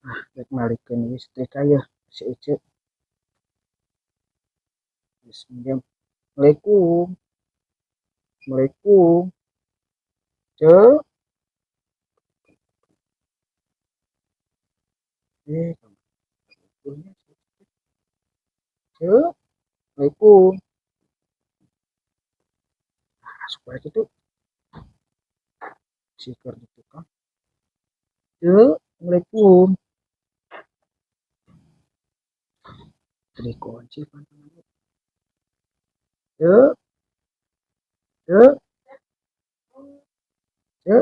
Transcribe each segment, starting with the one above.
Rek malikeun listrik aya si Ece. Geus minjem. Assalamualaikum. Assalamualaikum. Ceu. Eh, kamu Ceu. Assalamualaikum. Supaya gitu siker gitu kan. Ceu. Assalamualaikum. Tadi kunci pantangan. Ceu. Ceu. Ceu.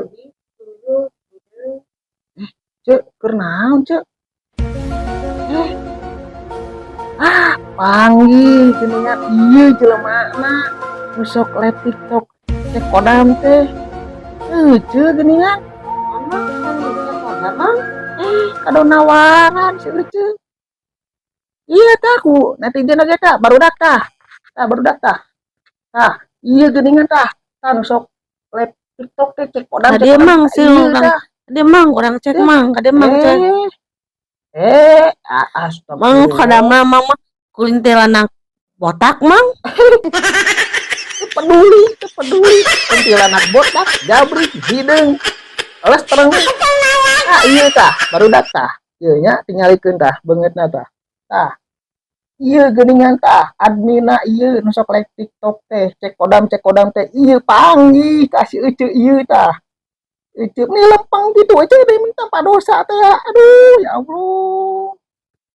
Ceu. Keur naon, Ceu? Eh, panggil geuningan ieu jelemana nu sok live TikTok cek kodam teh. Ceu geuningan. Emang kado nawaran si Ece. Iya tah ku netizen oge tah barudak tah. Tah barudak tah. Tah, iya geuningan tah. Tah nu sok live TikTok teh cek kodam Kade mang sih iya orang. tah. Kade mang orang cek mang, kade mang cek. Mang Astagfirullah. kadama mang mah kulintilanak botak mang. Peduli, peduli. Kuntilanak botak, jabrik, hideung. Alas tereng. Iya tah, barudak tah. Ieu nya tingalikeun tah, beungeutna tah. Tah. Ieu geuningan tah, adminna ieu nu sok live TikTok teh, cek kodam teh ieu panggih ka si Ece ieu tah. Ece ini lempeng gitu Ece deh minta dosa teh. Aduh, ya Allah.